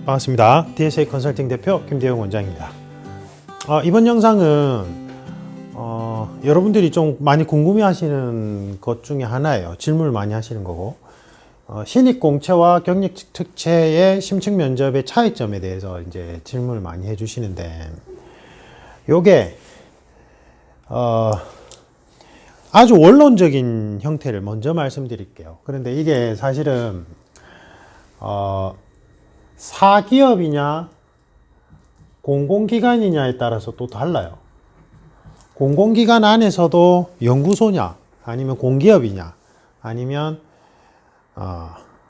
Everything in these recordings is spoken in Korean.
반갑습니다. DSA 컨설팅 대표 김대용 원장입니다. 이번 영상은 여러분들이 좀 많이 궁금해 하시는 것 중에 하나예요. 질문을 많이 하시는 거고, 신입공채와 경력특채의 심층 면접의 차이점에 대해서 이제 질문을 많이 해주시는데, 요게 아주 원론적인 형태를 먼저 말씀드릴게요. 그런데 이게 사실은 사기업이냐 공공기관이냐에 따라서 또 달라요. 공공기관 안에서도 연구소냐 아니면 공기업이냐 아니면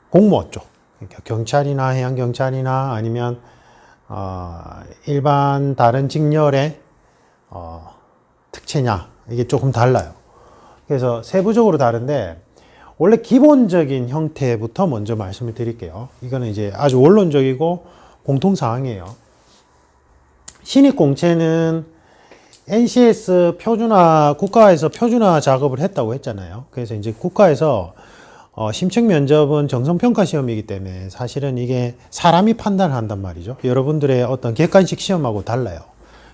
공무원 쪽, 그러니까 경찰이나 해양경찰이나 아니면 일반 다른 직렬의 특채냐, 이게 조금 달라요. 그래서 세부적으로 다른데, 원래 기본적인 형태부터 먼저 말씀을 드릴게요. 이거는 이제 아주 원론적이고 공통사항이에요. 신입공채는 NCS 표준화, 국가에서 표준화 작업을 했다고 했잖아요. 그래서 이제 국가에서 심층 면접은 정성평가 시험이기 때문에 사실은 이게 사람이 판단한단 말이죠. 여러분들의 어떤 객관식 시험하고 달라요.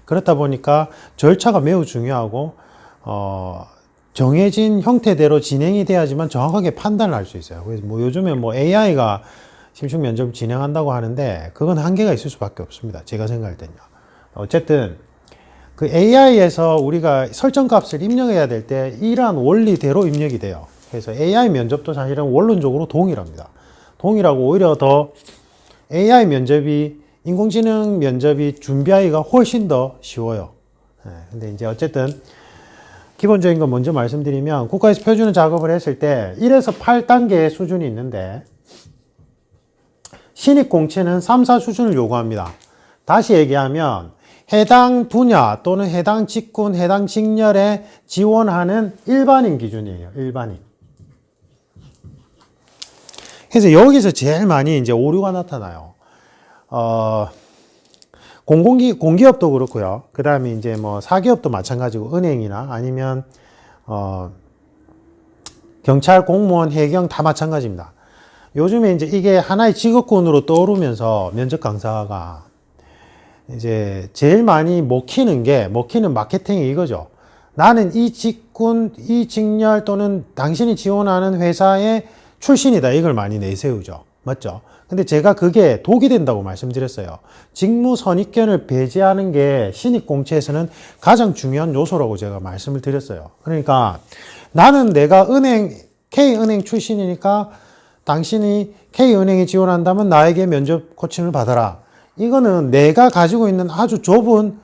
그렇다 보니까 절차가 매우 중요하고 정해진 형태대로 진행이 돼야지만 정확하게 판단을 할 수 있어요. 그래서 뭐 요즘에 뭐 AI가 심층 면접을 진행한다고 하는데 그건 한계가 있을 수밖에 없습니다. 제가 생각할 때는요. 어쨌든 그 AI에서 우리가 설정 값을 입력해야 될 때 이러한 원리대로 입력이 돼요. 그래서 AI 면접도 사실은 원론적으로 동일합니다. 동일하고 오히려 더 AI 면접이 인공지능 면접이 준비하기가 훨씬 더 쉬워요. 근데 이제 어쨌든 기본적인 거 먼저 말씀드리면, 국가에서 표준화 작업을 했을 때 1에서 8단계의 수준이 있는데 신입공채는 3, 4 수준을 요구합니다. 다시 얘기하면 해당 분야 또는 해당 직군, 해당 직렬에 지원하는 일반인 기준이에요. 일반인. 그래서 여기서 제일 많이 이제 오류가 나타나요. 공기업도 그렇고요. 그 다음에 이제 뭐 사기업도 마찬가지고, 은행이나 아니면 경찰, 공무원, 해경 다 마찬가지입니다. 요즘에 이제 이게 하나의 직업군으로 떠오르면서 면접 강사가 이제 제일 많이 먹히는 마케팅이 이거죠. 나는 이 직군, 이 직렬 또는 당신이 지원하는 회사의 출신이다. 이걸 많이 내세우죠. 맞죠? 근데 제가 그게 독이 된다고 말씀드렸어요. 직무 선입견을 배제하는 게 신입공채에서는 가장 중요한 요소라고 제가 말씀을 드렸어요. 그러니까 나는 내가 K은행 출신이니까 당신이 K은행에 지원한다면 나에게 면접 코칭을 받아라. 이거는 내가 가지고 있는 아주 좁은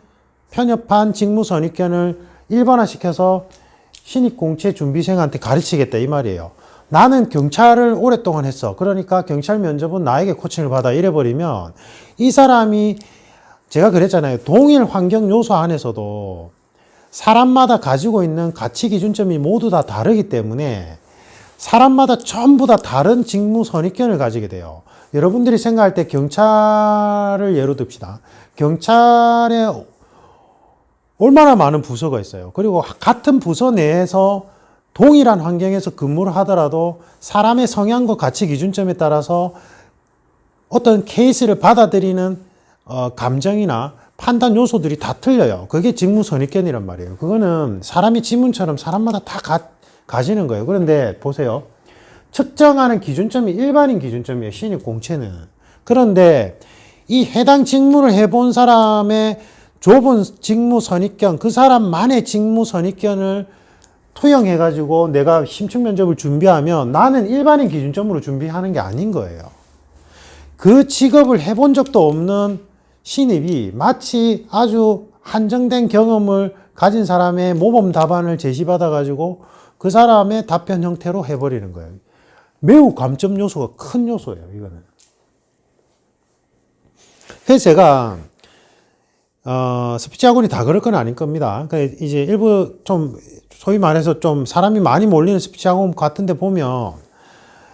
편협한 직무 선입견을 일반화시켜서 신입공채 준비생한테 가르치겠다 이 말이에요. 나는 경찰을 오랫동안 했어. 그러니까 경찰 면접은 나에게 코칭을 받아. 이래버리면 이 사람이, 제가 그랬잖아요. 동일 환경 요소 안에서도 사람마다 가지고 있는 가치 기준점이 모두 다 다르기 때문에 사람마다 전부 다 다른 직무 선입견을 가지게 돼요. 여러분들이 생각할 때 경찰을 예로 듭시다. 경찰에 얼마나 많은 부서가 있어요. 그리고 같은 부서 내에서 동일한 환경에서 근무를 하더라도 사람의 성향과 가치 기준점에 따라서 어떤 케이스를 받아들이는 감정이나 판단 요소들이 다 틀려요. 그게 직무 선입견이란 말이에요. 그거는 사람이 지문처럼 사람마다 다 가지는 거예요. 그런데 보세요. 측정하는 기준점이 일반인 기준점이에요. 신입공채는. 그런데 이 해당 직무를 해본 사람의 좁은 직무 선입견, 그 사람만의 직무 선입견을 투영해가지고 내가 심층 면접을 준비하면 나는 일반인 기준점으로 준비하는 게 아닌 거예요. 그 직업을 해본 적도 없는 신입이 마치 아주 한정된 경험을 가진 사람의 모범 답안을 제시받아가지고 그 사람의 답변 형태로 해버리는 거예요. 매우 감점 요소가 큰 요소예요, 이거는. 그래서 제가 스피치 학원이 다 그럴 건 아닐 겁니다. 그러니까 이제 일부 좀 소위 말해서 좀 사람이 많이 몰리는 스피치 학원 같은데 보면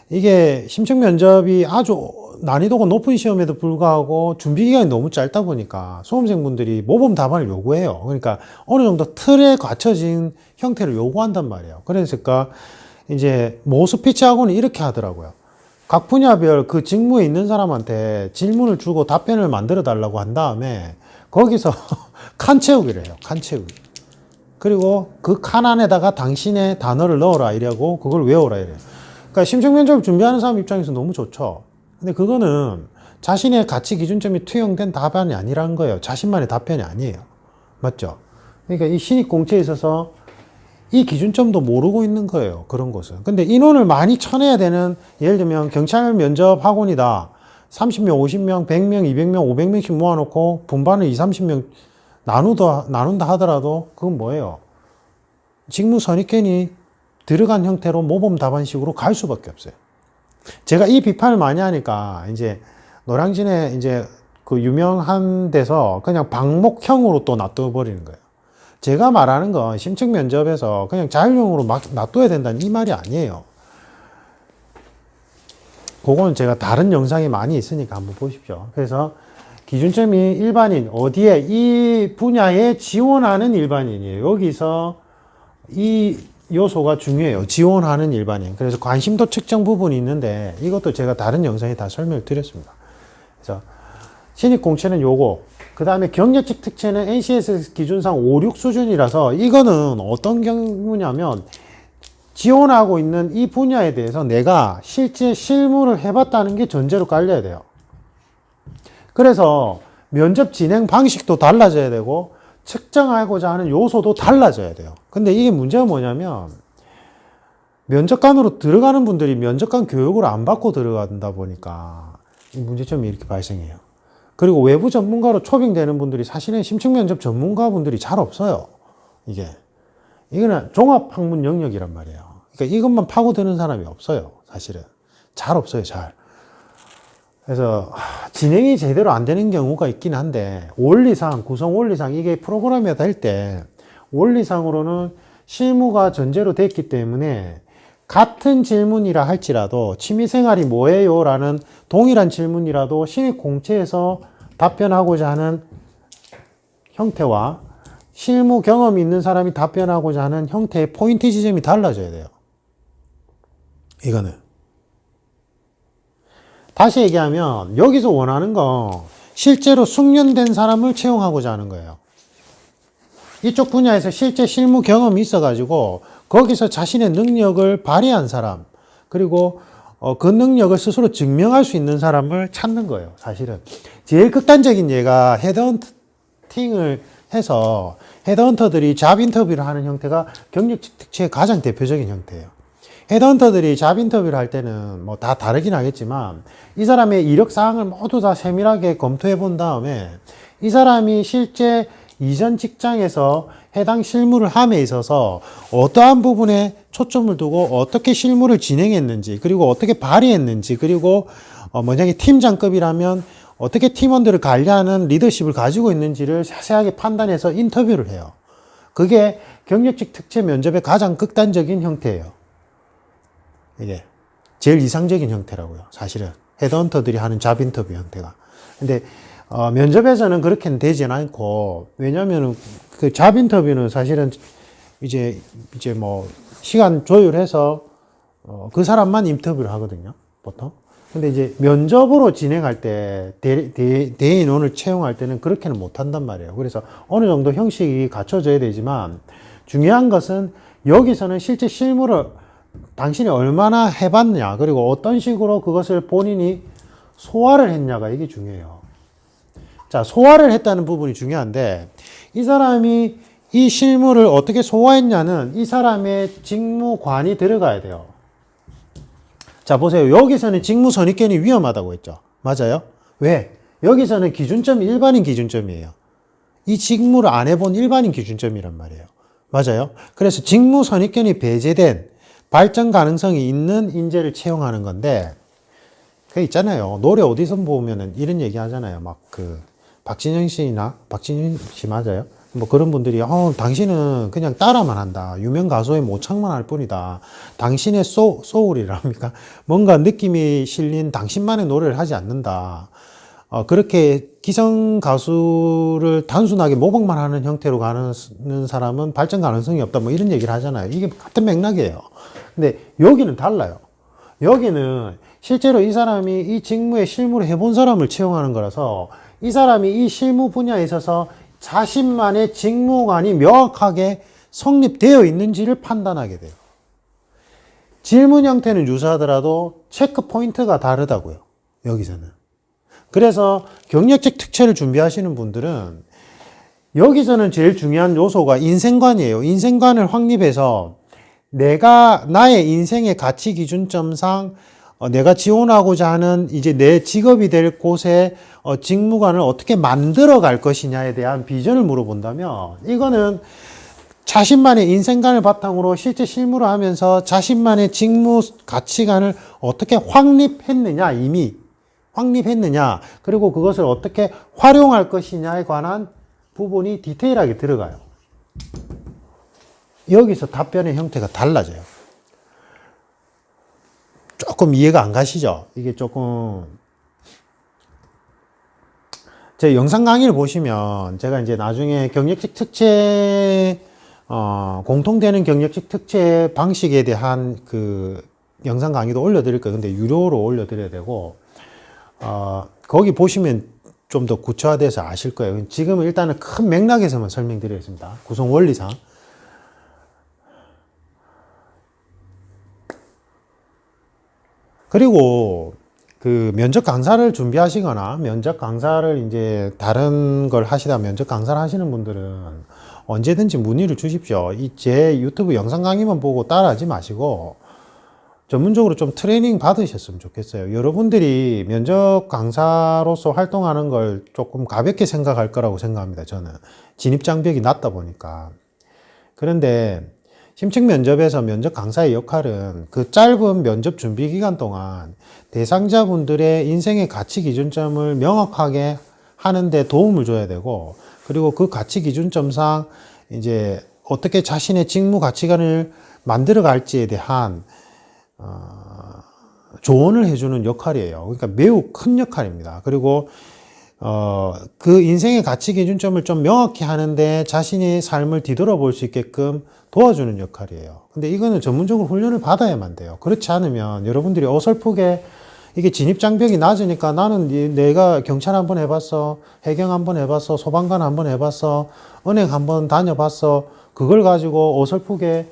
이게 심층 면접이 아주 난이도가 높은 시험에도 불구하고 준비 기간이 너무 짧다 보니까 수험생분들이 모범 답안을 요구해요. 그러니까 어느 정도 틀에 갖춰진 형태를 요구한단 말이에요. 그러니까 이제 모 스피치 학원이 이렇게 하더라고요. 각 분야별 그 직무에 있는 사람한테 질문을 주고 답변을 만들어 달라고 한 다음에 거기서 칸 채우기를 해요. 칸 채우기. 그리고 그 칸 안에다가 당신의 단어를 넣어라 이래고 그걸 외워라 이래요. 그러니까 심층면접을 준비하는 사람 입장에서 너무 좋죠. 근데 그거는 자신의 가치 기준점이 투영된 답안이 아니라는 거예요. 자신만의 답변이 아니에요. 맞죠? 그러니까 이 신입 공채에 있어서 이 기준점도 모르고 있는 거예요. 그런 곳은. 근데 인원을 많이 쳐내야 되는, 예를 들면 경찰 면접 학원이다. 30명, 50명, 100명, 200명, 500명씩 모아놓고 분반을 2, 30명 나눈다 하더라도 그건 뭐예요? 직무 선입견이 들어간 형태로 모범 답안식으로 갈 수밖에 없어요. 제가 이 비판을 많이 하니까 이제 노량진에 이제 그 유명한 데서 그냥 방목형으로 또 놔둬버리는 거예요. 제가 말하는 건 심층 면접에서 그냥 자율형으로 막 놔둬야 된다는 이 말이 아니에요. 그거는 제가 다른 영상이 많이 있으니까 한번 보십시오. 그래서 기준점이 일반인, 어디에 이 분야에 지원하는 일반인이에요. 여기서 이 요소가 중요해요. 지원하는 일반인. 그래서 관심도 측정 부분이 있는데 이것도 제가 다른 영상에 다 설명을 드렸습니다. 그래서 신입 공채는 요거, 그 다음에 경력직 특채는 NCSS 기준상 5, 6 수준이라서 이거는 어떤 경우냐면 지원하고 있는 이 분야에 대해서 내가 실제 실무를 해봤다는 게 전제로 깔려야 돼요. 그래서 면접 진행 방식도 달라져야 되고 측정하고자 하는 요소도 달라져야 돼요. 근데 이게 문제가 뭐냐면 면접관으로 들어가는 분들이 면접관 교육을 안 받고 들어간다 보니까 이 문제점이 이렇게 발생해요. 그리고 외부 전문가로 초빙되는 분들이 사실은 심층면접 전문가분들이 잘 없어요. 이거는 종합학문 영역이란 말이에요. 그러니까 이것만 파고드는 사람이 없어요. 사실은. 잘 없어요. 잘. 그래서 진행이 제대로 안 되는 경우가 있긴 한데 원리상, 구성 원리상 이게 프로그램에 될 때 원리상으로는 실무가 전제로 됐기 때문에 같은 질문이라 할지라도 취미생활이 뭐예요? 라는 동일한 질문이라도 신입 공채에서 답변하고자 하는 형태와 실무 경험이 있는 사람이 답변하고자 하는 형태의 포인트 지점이 달라져야 돼요. 이거는. 다시 얘기하면 여기서 원하는 건 실제로 숙련된 사람을 채용하고자 하는 거예요. 이쪽 분야에서 실제 실무 경험이 있어가지고 거기서 자신의 능력을 발휘한 사람, 그리고 그 능력을 스스로 증명할 수 있는 사람을 찾는 거예요. 사실은 제일 극단적인 예가 헤드헌팅을 해서 헤드헌터들이 잡 인터뷰를 하는 형태가 경력직 특채의 가장 대표적인 형태예요. 헤드헌터들이 잡 인터뷰를 할 때는 뭐 다 다르긴 하겠지만 이 사람의 이력 사항을 모두 다 세밀하게 검토해 본 다음에 이 사람이 실제 이전 직장에서 해당 실무를 함에 있어서 어떠한 부분에 초점을 두고 어떻게 실무를 진행했는지, 그리고 어떻게 발휘했는지, 그리고 만약에 팀장급이라면 어떻게 팀원들을 관리하는 리더십을 가지고 있는지를 자세하게 판단해서 인터뷰를 해요. 그게 경력직 특채 면접의 가장 극단적인 형태예요. 이게 제일 이상적인 형태라고요. 사실은 헤드헌터들이 하는 잡 인터뷰 형태가. 근데 면접에서는 그렇게는 되진 않고, 왜냐면은 그 잡 인터뷰는 사실은 이제 뭐 시간 조율해서 그 사람만 인터뷰를 하거든요, 보통. 근데 이제 면접으로 진행할 때 대인원을 채용할 때는 그렇게는 못 한단 말이에요. 그래서 어느 정도 형식이 갖춰져야 되지만 중요한 것은 여기서는 실제 실무를 당신이 얼마나 해봤냐, 그리고 어떤 식으로 그것을 본인이 소화를 했냐가 이게 중요해요. 자, 소화를 했다는 부분이 중요한데 이 사람이 이 실무를 어떻게 소화했냐는 이 사람의 직무관이 들어가야 돼요. 자, 보세요. 여기서는 직무 선입견이 위험하다고 했죠. 맞아요? 왜? 여기서는 기준점이 일반인 기준점이에요. 이 직무를 안 해본 일반인 기준점이란 말이에요. 맞아요? 그래서 직무 선입견이 배제된 발전 가능성이 있는 인재를 채용하는 건데, 그 있잖아요. 노래 어디서 보면은 이런 얘기 하잖아요. 막 박진영 씨 맞아요? 뭐 그런 분들이 당신은 그냥 따라만 한다. 유명 가수의 모창만 할 뿐이다. 당신의 소울이랍니까? 뭔가 느낌이 실린 당신만의 노래를 하지 않는다. 그렇게 기성 가수를 단순하게 모방만 하는 형태로 가는 사람은 발전 가능성이 없다. 뭐 이런 얘기를 하잖아요. 이게 같은 맥락이에요. 근데 여기는 달라요. 여기는 실제로 이 사람이 이 직무에 실무를 해본 사람을 채용하는 거라서 이 사람이 이 실무 분야에 있어서 자신만의 직무관이 명확하게 성립되어 있는지를 판단하게 돼요. 질문 형태는 유사하더라도 체크 포인트가 다르다고요. 여기서는. 그래서 경력직 특채를 준비하시는 분들은 여기서는 제일 중요한 요소가 인생관이에요. 인생관을 확립해서 내가 나의 인생의 가치 기준점상 내가 지원하고자 하는 이제 내 직업이 될 곳에 직무관을 어떻게 만들어 갈 것이냐에 대한 비전을 물어본다면 이거는 자신만의 인생관을 바탕으로 실제 실무를 하면서 자신만의 직무 가치관을 어떻게 확립했느냐, 이미 확립했느냐, 그리고 그것을 어떻게 활용할 것이냐에 관한 부분이 디테일하게 들어가요. 여기서 답변의 형태가 달라져요. 조금 이해가 안 가시죠? 이게 조금 제 영상 강의를 보시면 제가 이제 나중에 경력직 특채 공통되는 경력직 특채 방식에 대한 그 영상 강의도 올려드릴 거예요. 근데 유료로 올려드려야 되고 거기 보시면 좀 더 구체화돼서 아실 거예요. 지금은 일단은 큰 맥락에서만 설명드리겠습니다. 구성 원리상. 그리고 그 면접 강사를 준비하시거나 면접 강사를 이제 다른 걸 하시다 면접 강사를 하시는 분들은 언제든지 문의를 주십시오. 이 제 유튜브 영상 강의만 보고 따라하지 마시고 전문적으로 좀 트레이닝 받으셨으면 좋겠어요. 여러분들이 면접 강사로서 활동하는 걸 조금 가볍게 생각할 거라고 생각합니다. 저는 진입장벽이 낮다 보니까. 그런데 심층 면접에서 면접 강사의 역할은 그 짧은 면접 준비 기간 동안 대상자분들의 인생의 가치 기준점을 명확하게 하는데 도움을 줘야 되고, 그리고 그 가치 기준점상 이제 어떻게 자신의 직무 가치관을 만들어 갈지에 대한 조언을 해주는 역할이에요. 그러니까 매우 큰 역할입니다. 그리고 그 인생의 가치 기준점을 좀 명확히 하는데 자신의 삶을 뒤돌아볼 수 있게끔 도와주는 역할이에요. 근데 이거는 전문적으로 훈련을 받아야만 돼요. 그렇지 않으면 여러분들이 어설프게 이게 진입장벽이 낮으니까 나는 내가 경찰 한번 해봤어, 해경 한번 해봤어, 소방관 한번 해봤어, 은행 한번 다녀봤어, 그걸 가지고 어설프게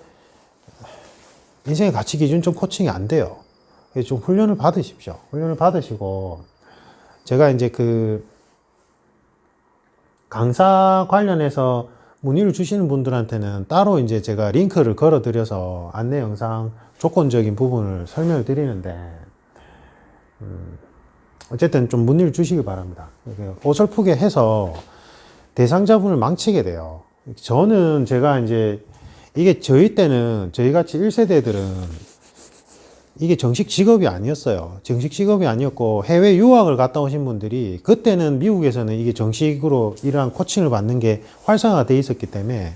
인생의 가치 기준점 코칭이 안 돼요. 좀 훈련을 받으십시오. 훈련을 받으시고, 제가 이제 그 강사 관련해서 문의를 주시는 분들한테는 따로 이제 제가 링크를 걸어 드려서 안내 영상 조건적인 부분을 설명을 드리는데, 어쨌든 좀 문의를 주시기 바랍니다. 어설프게 해서 대상자분을 망치게 돼요. 저는 제가 이제 이게 저희 때는 저희 같이 1세대들은 이게 정식 직업이 아니었어요. 정식 직업이 아니었고 해외 유학을 갔다 오신 분들이 그때는 미국에서는 이게 정식으로 이러한 코칭을 받는 게 활성화가 돼 있었기 때문에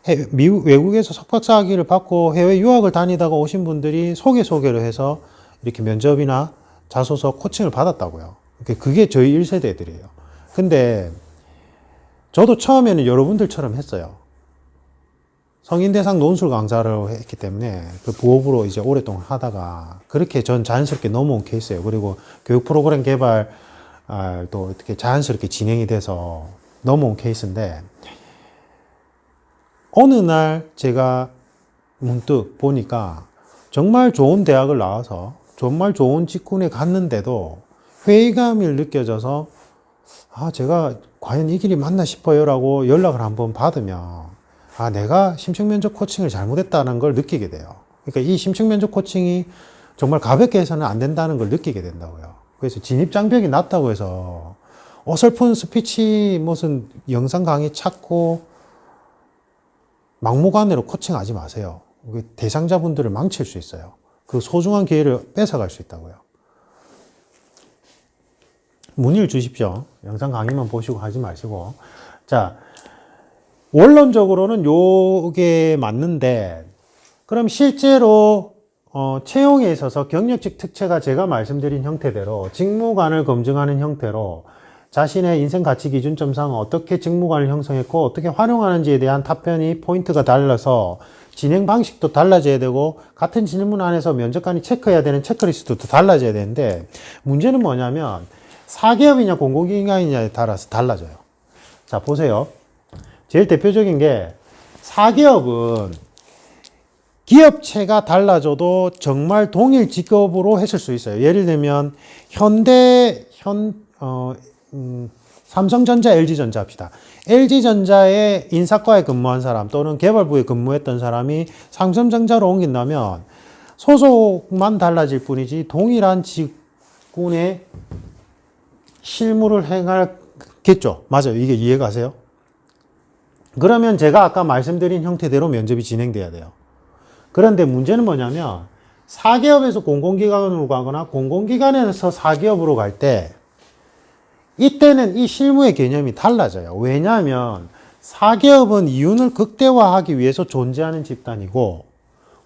외국에서 석박사 학위를 받고 해외 유학을 다니다가 오신 분들이 소개를 해서 이렇게 면접이나 자소서 코칭을 받았다고요. 그게 저희 1세대들이에요. 근데 저도 처음에는 여러분들처럼 했어요. 성인 대상 논술 강사를 했기 때문에 그 부업으로 이제 오랫동안 하다가 그렇게 전 자연스럽게 넘어온 케이스예요. 그리고 교육 프로그램 개발도 어떻게 자연스럽게 진행이 돼서 넘어온 케이스인데, 어느 날 제가 문득 보니까 정말 좋은 대학을 나와서 정말 좋은 직군에 갔는데도 회의감이 느껴져서 제가 과연 이 길이 맞나 싶어요 라고 연락을 한번 받으면 내가 심층면접 코칭을 잘못했다는 걸 느끼게 돼요. 그러니까 이 심층면접 코칭이 정말 가볍게 해서는 안 된다는 걸 느끼게 된다고요. 그래서 진입장벽이 낮다고 해서 어설픈 스피치 무슨 영상 강의 찾고 막무가내로 코칭하지 마세요. 대상자분들을 망칠 수 있어요. 그 소중한 기회를 뺏어갈 수 있다고요. 문의를 주십시오. 영상 강의만 보시고 하지 마시고. 자, 원론적으로는 요게 맞는데, 그럼 실제로 채용에 있어서 경력직 특채가 제가 말씀드린 형태대로 직무관을 검증하는 형태로 자신의 인생 가치 기준점상 어떻게 직무관을 형성했고 어떻게 활용하는지에 대한 답변이 포인트가 달라서 진행 방식도 달라져야 되고 같은 질문 안에서 면접관이 체크해야 되는 체크리스트도 달라져야 되는데 문제는 뭐냐면 사기업이냐 공공기관이냐에 따라서 달라져요. 자, 보세요. 제일 대표적인 게 사기업은 기업체가 달라져도 정말 동일 직업으로 했을 수 있어요. 예를 들면 삼성전자, LG전자 합시다. LG전자의 인사과에 근무한 사람 또는 개발부에 근무했던 사람이 삼성전자로 옮긴다면 소속만 달라질 뿐이지 동일한 직군의 실무를 행하겠죠. 맞아요. 이게 이해가세요? 그러면 제가 아까 말씀드린 형태대로 면접이 진행돼야 돼요. 그런데 문제는 뭐냐면 사기업에서 공공기관으로 가거나 공공기관에서 사기업으로 갈 때 이때는 이 실무의 개념이 달라져요. 왜냐하면 사기업은 이윤을 극대화하기 위해서 존재하는 집단이고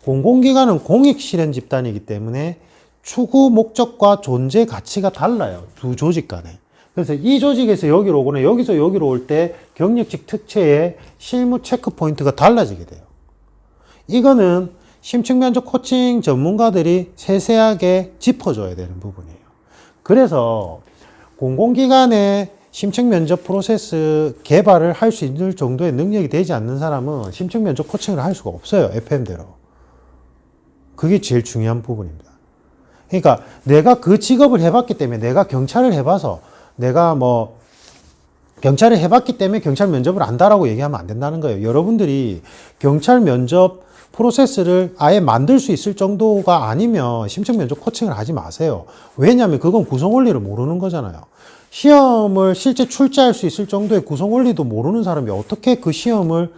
공공기관은 공익실현 집단이기 때문에 추구 목적과 존재 가치가 달라요. 두 조직 간에. 그래서 이 조직에서 여기로 오거나 여기서 여기로 올 때 경력직 특채의 실무 체크 포인트가 달라지게 돼요. 이거는 심층면접 코칭 전문가들이 세세하게 짚어줘야 되는 부분이에요. 그래서 공공기관의 심층면접 프로세스 개발을 할 수 있는 정도의 능력이 되지 않는 사람은 심층면접 코칭을 할 수가 없어요. FM대로. 그게 제일 중요한 부분입니다. 그러니까 내가 그 직업을 해봤기 때문에 내가 경찰을 해봐서 내가 뭐 경찰을 해봤기 때문에 경찰 면접을 안다라고 얘기하면 안 된다는 거예요. 여러분들이 경찰 면접 프로세스를 아예 만들 수 있을 정도가 아니면 심층 면접 코칭을 하지 마세요. 왜냐하면 그건 구성 원리를 모르는 거잖아요. 시험을 실제 출제할 수 있을 정도의 구성 원리도 모르는 사람이 어떻게 그 시험에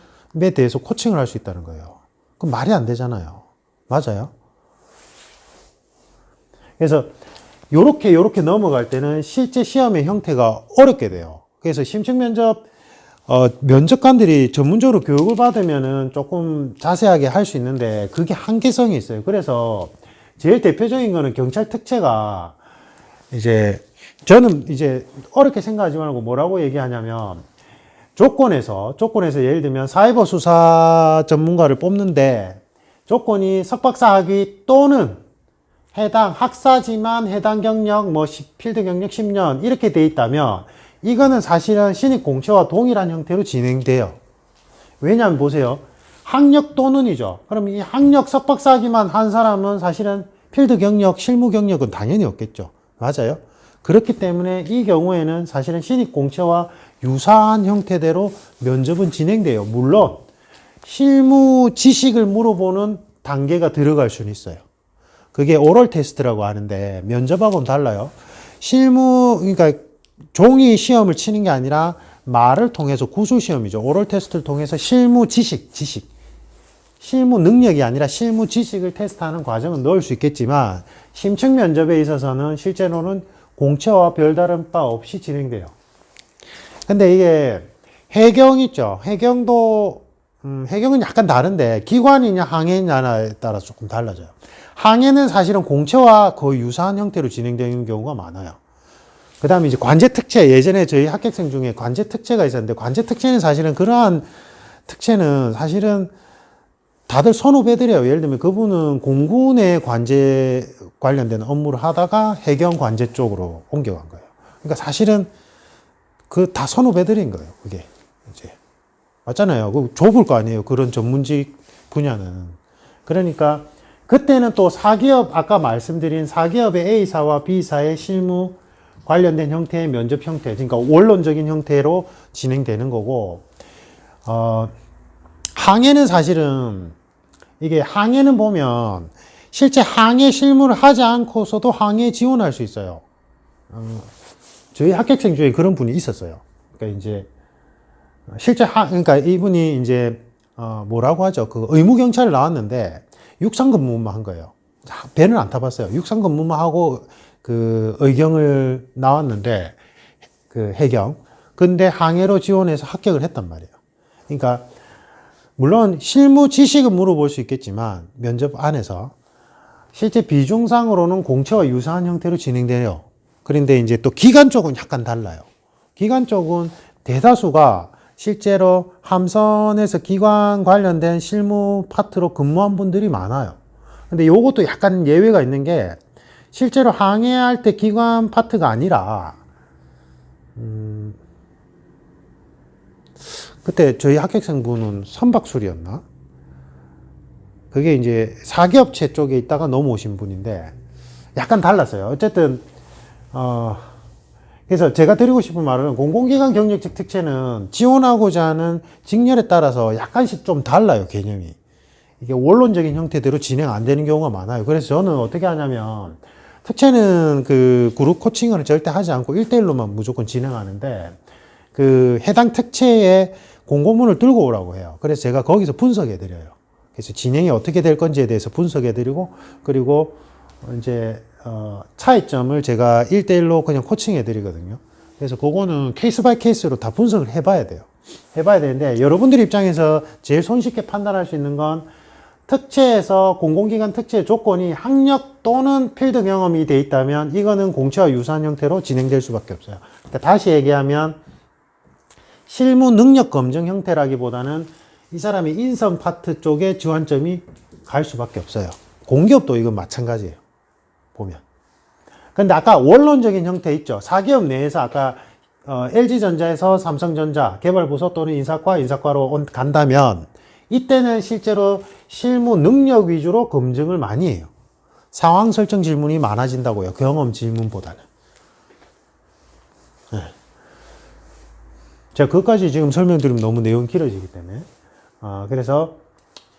대해서 코칭을 할 수 있다는 거예요. 그건 말이 안 되잖아요. 맞아요? 그래서 요렇게 넘어갈 때는 실제 시험의 형태가 어렵게 돼요. 그래서 심층 면접 면접관들이 전문적으로 교육을 받으면은 조금 자세하게 할 수 있는데 그게 한계성이 있어요. 그래서 제일 대표적인 거는 경찰 특채가 이제 저는 이제 어렵게 생각하지 말고 뭐라고 얘기하냐면 조건에서 예를 들면 사이버 수사 전문가를 뽑는데 조건이 석박사 학위 또는 해당 학사지만 해당 경력 필드 경력 10년 이렇게 돼 있다면 이거는 사실은 신입 공채와 동일한 형태로 진행돼요. 왜냐하면 보세요. 학력 또는이죠. 그럼 이 학력 석박사학위만 한 사람은 사실은 필드 경력, 실무 경력은 당연히 없겠죠. 맞아요? 그렇기 때문에 이 경우에는 사실은 신입 공채와 유사한 형태대로 면접은 진행돼요. 물론 실무 지식을 물어보는 단계가 들어갈 수는 있어요. 그게 오럴 테스트라고 하는데 면접하고는 달라요. 그러니까 종이 시험을 치는 게 아니라 말을 통해서 구술 시험이죠. 오럴 테스트를 통해서 실무 지식, 실무 능력이 아니라 실무 지식을 테스트하는 과정은 넣을 수 있겠지만 심층 면접에 있어서는 실제로는 공채와 별다른 바 없이 진행돼요. 근데 이게 해경 있죠. 해경은 약간 다른데 기관이냐 항해냐에 따라서 조금 달라져요. 항해는 사실은 공채와 거의 유사한 형태로 진행되는 경우가 많아요. 그 다음에 이제 관제특채, 예전에 저희 합격생 중에 관제특채가 있었는데, 관제특채는 사실은 그러한 특채는 사실은 다들 선후배들이에요. 예를 들면 그분은 공군의 관제 관련된 업무를 하다가 해경 관제 쪽으로 옮겨간 거예요. 그러니까 사실은 그 다 선후배들인 거예요. 그게 이제. 맞잖아요. 그 좁을 거 아니에요. 그런 전문직 분야는. 그러니까 그때는 또 사기업, 아까 말씀드린 사기업의 A사와 B사의 실무 관련된 형태의 면접 형태, 그러니까 원론적인 형태로 진행되는 거고, 항해는 사실은, 이게 항해는 보면, 실제 항해 실무를 하지 않고서도 항해에 지원할 수 있어요. 저희 합격생 중에 그런 분이 있었어요. 그러니까 이제, 그러니까 이분이 이제, 뭐라고 하죠? 그 의무경찰을 나왔는데, 육상 근무만 한 거예요. 배는 안 타봤어요. 육상 근무만 하고, 그 의경을 나왔는데 그 해경 근데 항해로 지원해서 합격을 했단 말이에요. 그러니까 물론 실무 지식은 물어볼 수 있겠지만 면접 안에서 실제 비중상으로는 공채와 유사한 형태로 진행돼요. 그런데 이제 또 기간 쪽은 약간 달라요. 기간 쪽은 대다수가 실제로 함선에서 기관 관련된 실무 파트로 근무한 분들이 많아요. 근데 요것도 약간 예외가 있는 게 실제로 항해할 때 기관 파트가 아니라 그때 저희 합격생분은 선박술이었나? 그게 이제 사기업체 쪽에 있다가 넘어오신 분인데 약간 달랐어요. 어쨌든 그래서 제가 드리고 싶은 말은 공공기관 경력직 특채는 지원하고자 하는 직렬에 따라서 약간씩 좀 달라요, 개념이. 이게 원론적인 형태대로 진행 안 되는 경우가 많아요. 그래서 저는 어떻게 하냐면 특채는 그 그룹 코칭을 절대 하지 않고 1대1로만 무조건 진행하는데 그 해당 특채의 공고문을 들고 오라고 해요. 그래서 제가 거기서 분석해 드려요. 그래서 진행이 어떻게 될 건지에 대해서 분석해 드리고 그리고 이제 차이점을 제가 1대1로 그냥 코칭해 드리거든요. 그래서 그거는 케이스 바이 케이스로 다 분석을 해봐야 돼요. 해봐야 되는데 여러분들 입장에서 제일 손쉽게 판단할 수 있는 건 특채에서 공공기관 특채 조건이 학력 또는 필드 경험이 돼 있다면 이거는 공채와 유사한 형태로 진행될 수밖에 없어요. 그러니까 다시 얘기하면 실무 능력 검증 형태라기보다는 이 사람이 인성 파트 쪽에 지원점이 갈 수밖에 없어요. 공기업도 이건 마찬가지예요. 보면. 근데 아까 원론적인 형태 있죠. 사기업 내에서 아까 LG전자에서 삼성전자 개발부서 또는 인사과로 간다면 이때는 실제로 실무 능력 위주로 검증을 많이 해요. 상황 설정 질문이 많아진다고요. 경험 질문보다는. 네. 제가 그것까지 지금 설명드리면 너무 내용이 길어지기 때문에. 그래서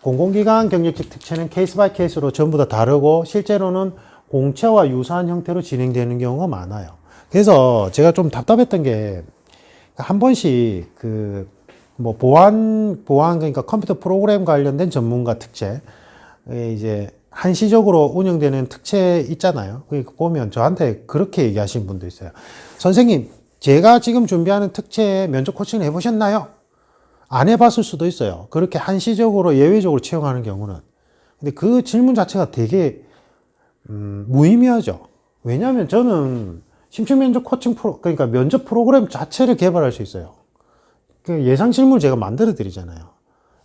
공공기관 경력직 특채는 케이스 바이 케이스로 전부 다 다르고 실제로는 공채와 유사한 형태로 진행되는 경우가 많아요. 그래서 제가 좀 답답했던 게 한 번씩 뭐 보안 그러니까 컴퓨터 프로그램 관련된 전문가 특채 이제 한시적으로 운영되는 특채 있잖아요. 그러니까 보면 저한테 그렇게 얘기하시는 분도 있어요. 선생님, 제가 지금 준비하는 특채 면접 코칭을 해보셨나요? 안 해봤을 수도 있어요. 그렇게 한시적으로 예외적으로 채용하는 경우는. 근데 그 질문 자체가 되게 무의미하죠. 왜냐하면 저는 심층면접 코칭 그러니까 면접 프로그램 자체를 개발할 수 있어요. 그 예상 질문을 제가 만들어 드리잖아요.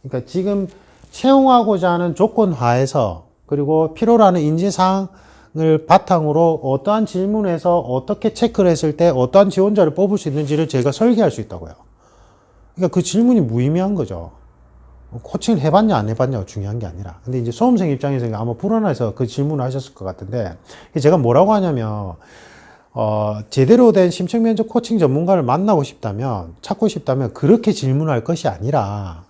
그러니까 지금 채용하고자 하는 조건 하에서 그리고 필요로 하는 인지사항을 바탕으로 어떠한 질문에서 어떻게 체크를 했을 때 어떠한 지원자를 뽑을 수 있는지를 제가 설계할 수 있다고요. 그러니까 그 질문이 무의미한 거죠. 코칭을 해봤냐 안 해봤냐가 중요한 게 아니라. 근데 이제 수험생 입장에서 아마 불안해서 그 질문을 하셨을 것 같은데 제가 뭐라고 하냐면 제대로 된 심층면접 코칭 전문가를 만나고 싶다면 찾고 싶다면 그렇게 질문할 것이 아니라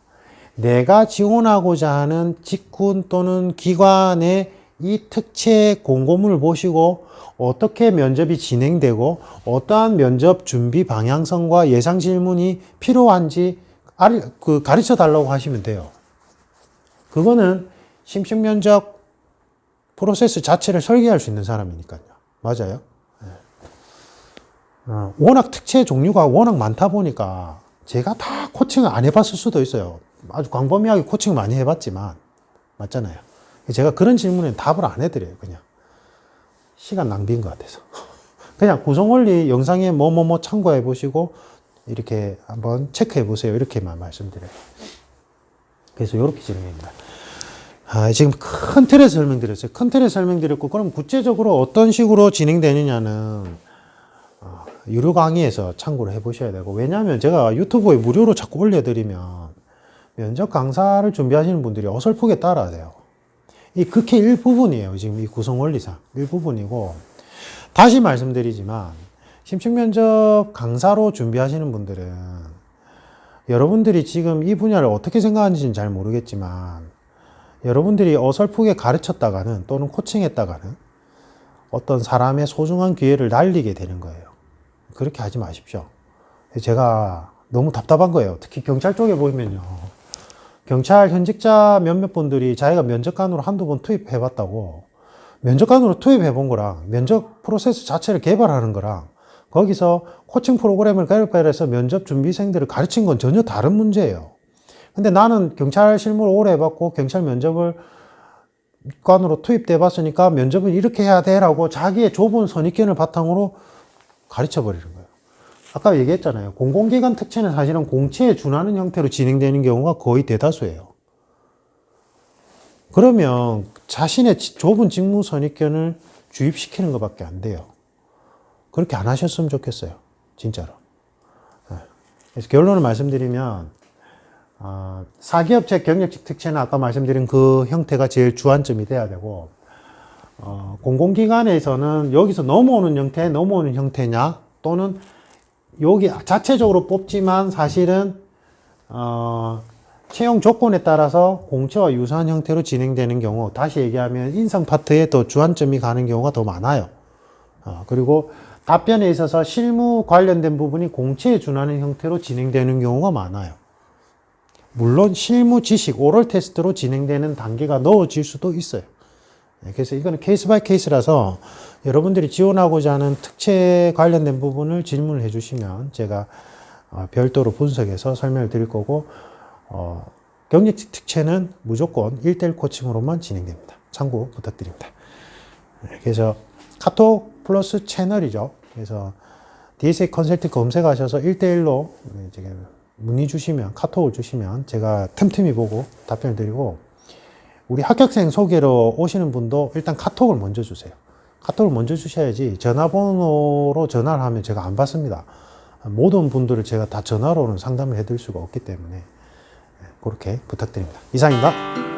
내가 지원하고자 하는 직군 또는 기관의 이 특채 공고문을 보시고 어떻게 면접이 진행되고 어떠한 면접 준비 방향성과 예상 질문이 필요한지 가르쳐 달라고 하시면 돼요. 그거는 심층면접 프로세스 자체를 설계할 수 있는 사람이니까요. 맞아요. 워낙 특채 종류가 워낙 많다 보니까 제가 다 코칭을 안 해봤을 수도 있어요. 아주 광범위하게 코칭을 많이 해봤지만 맞잖아요. 제가 그런 질문에 답을 안 해드려요. 그냥 시간 낭비인 것 같아서 그냥 구성원리 영상에 뭐뭐뭐 참고해 보시고 이렇게 한번 체크해 보세요. 이렇게만 말씀드려요. 그래서 이렇게 진행합니다. 지금 큰 틀에서 설명드렸어요. 큰 틀에서 설명드렸고 그럼 구체적으로 어떤 식으로 진행되느냐는 유료 강의에서 참고를 해 보셔야 되고 왜냐하면 제가 유튜브에 무료로 자꾸 올려드리면 면접 강사를 준비하시는 분들이 어설프게 따라야 돼요. 이 극히 일부분이에요. 지금 이 구성 원리상 일부분이고 다시 말씀드리지만 심층면접 강사로 준비하시는 분들은 여러분들이 지금 이 분야를 어떻게 생각하는지는 잘 모르겠지만 여러분들이 어설프게 가르쳤다가는 또는 코칭했다가는 어떤 사람의 소중한 기회를 날리게 되는 거예요. 그렇게 하지 마십시오. 제가 너무 답답한 거예요. 특히 경찰 쪽에 보면요. 경찰 현직자 몇몇 분들이 자기가 면접관으로 한두 번 투입해봤다고 면접관으로 투입해본 거랑 면접 프로세스 자체를 개발하는 거랑 거기서 코칭 프로그램을 개발해서 면접 준비생들을 가르친 건 전혀 다른 문제예요. 근데 나는 경찰 실무를 오래 해봤고 경찰 면접을 관으로 투입돼 봤으니까 면접은 이렇게 해야 돼라고 자기의 좁은 선입견을 바탕으로 가르쳐 버리는 거예요. 아까 얘기했잖아요. 공공기관 특채는 사실은 공채에 준하는 형태로 진행되는 경우가 거의 대다수예요. 그러면 자신의 좁은 직무 선입견을 주입시키는 것밖에 안 돼요. 그렇게 안 하셨으면 좋겠어요. 진짜로. 그래서 결론을 말씀드리면 사기업체 경력직 특채는 아까 말씀드린 그 형태가 제일 주안점이 돼야 되고, 공공기관에서는 여기서 넘어오는 형태냐, 또는 여기 자체적으로 뽑지만 사실은 채용 조건에 따라서 공채와 유사한 형태로 진행되는 경우, 다시 얘기하면 인성 파트에 더 주안점이 가는 경우가 더 많아요. 그리고 답변에 있어서 실무 관련된 부분이 공채에 준하는 형태로 진행되는 경우가 많아요. 물론 실무 지식, 오럴 테스트로 진행되는 단계가 넣어질 수도 있어요. 그래서 이거는 케이스 바이 케이스라서 여러분들이 지원하고자 하는 특채 관련된 부분을 질문을 해주시면 제가 별도로 분석해서 설명을 드릴 거고, 경력직 특채는 무조건 1:1 코칭으로만 진행됩니다. 참고 부탁드립니다. 그래서 카톡 플러스 채널이죠. 그래서 DSA 컨설팅 검색하셔서 1:1로 문의 주시면, 카톡을 주시면 제가 틈틈이 보고 답변을 드리고, 우리 합격생 소개로 오시는 분도 일단 카톡을 먼저 주세요. 카톡을 먼저 주셔야지 전화번호로 전화를 하면 제가 안 받습니다. 모든 분들을 제가 다 전화로는 상담을 해드릴 수가 없기 때문에 그렇게 부탁드립니다. 이상입니다.